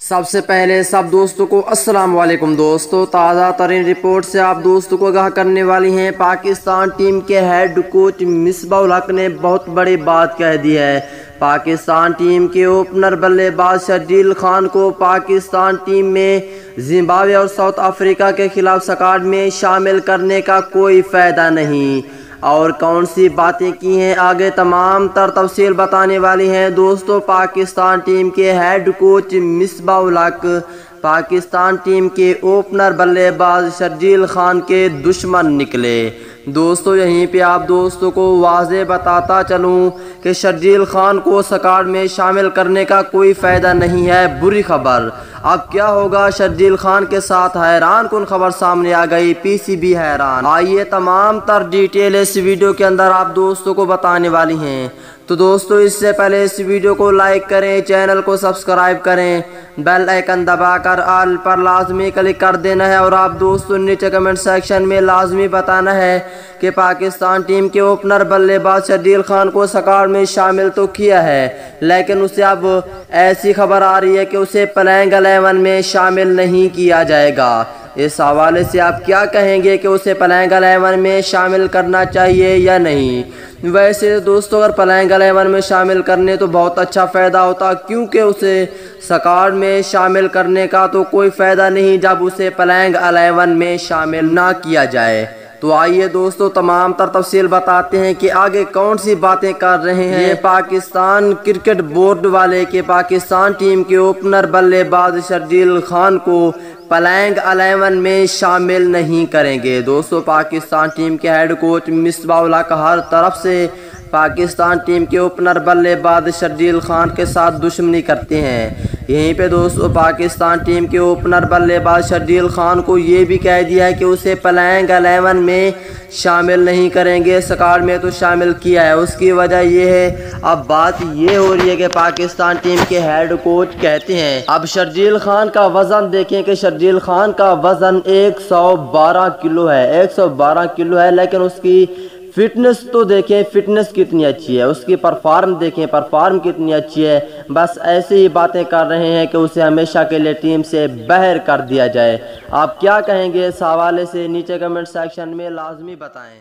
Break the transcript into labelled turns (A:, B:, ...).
A: सबसे पहले सब दोस्तों को अस्सलाम वालेकुम दोस्तों, ताज़ा तरीन रिपोर्ट से आप दोस्तों को आगाह करने वाली हैं। पाकिस्तान टीम के हेड कोच मिसबाह उल हक ने बहुत बड़ी बात कह दी है। पाकिस्तान टीम के ओपनर बल्लेबाज शर्जील खान को पाकिस्तान टीम में जिम्बाब्वे और साउथ अफ्रीका के खिलाफ स्क्वाड में शामिल करने का कोई फ़ायदा नहीं। और कौन सी बातें की हैं आगे तमाम तर तफसील बताने वाली हैं दोस्तों। पाकिस्तान टीम के head coach Misbah ul Haq Pakistan team के ओपनर बल्लेबाज शर्जील खान के दुश्मन निकले। दोस्तों यहीं पे आप दोस्तों को वाज़े बताता चलूँ कि शर्जील खान को स्क्वाड में शामिल करने का कोई फ़ायदा नहीं है। बुरी खबर, अब क्या होगा शर्जील खान के साथ, हैरान कुन खबर सामने आ गई, पीसीबी हैरान। आइए तमाम तर डिटेल इस वीडियो के अंदर आप दोस्तों को बताने वाली हैं। तो दोस्तों इससे पहले इस वीडियो को लाइक करें, चैनल को सब्सक्राइब करें, बेल आइकन दबाकर ऑल पर लाजमी क्लिक कर देना है। और आप दोस्तों नीचे कमेंट सेक्शन में लाजमी बताना है कि पाकिस्तान टीम के ओपनर बल्लेबाज शर्जील खान को स्क्वाड में शामिल तो किया है, लेकिन उसे अब ऐसी खबर आ रही है कि उसे प्लेइंग 11 में शामिल नहीं किया जाएगा। इस हवाले से आप क्या कहेंगे कि उसे प्लेइंग 11 में शामिल करना चाहिए या नहीं? वैसे दोस्तों अगर प्लेइंग 11 में शामिल करने तो बहुत अच्छा फ़ायदा होता, क्योंकि उसे स्क्वाड में शामिल करने का तो कोई फ़ायदा नहीं जब उसे प्लेइंग 11 में शामिल ना किया जाए। तो आइए दोस्तों तमाम तर तफसील बताते हैं कि आगे कौन सी बातें कर रहे हैं पाकिस्तान क्रिकेट बोर्ड वाले के पाकिस्तान टीम के ओपनर बल्लेबाज शर्जील खान को प्लेइंग 11 में शामिल नहीं करेंगे। दोस्तों पाकिस्तान टीम के हेड कोच मिसबाह उल हक हर तरफ से पाकिस्तान टीम के ओपनर बल्लेबाज शर्जील खान के साथ दुश्मनी करते हैं। यहीं पे दोस्तों पाकिस्तान टीम के ओपनर बल्लेबाज शर्जील खान को ये भी कह दिया है कि उसे प्लेइंग 11 में शामिल नहीं करेंगे, स्क्वाड में तो शामिल किया है। उसकी वजह ये है, अब बात ये हो रही है कि पाकिस्तान टीम के हेड कोच कहते हैं अब शर्जील खान का वज़न देखें कि शर्जील खान का वज़न 112 किलो है, 112 किलो है, लेकिन उसकी फिटनेस तो देखें, फिटनेस कितनी अच्छी है, उसकी परफॉर्म देखें, परफॉर्म कितनी अच्छी है। बस ऐसे ही बातें कर रहे हैं कि उसे हमेशा के लिए टीम से बाहर कर दिया जाए। आप क्या कहेंगे इस हवाले से नीचे कमेंट सेक्शन में लाजमी बताएं।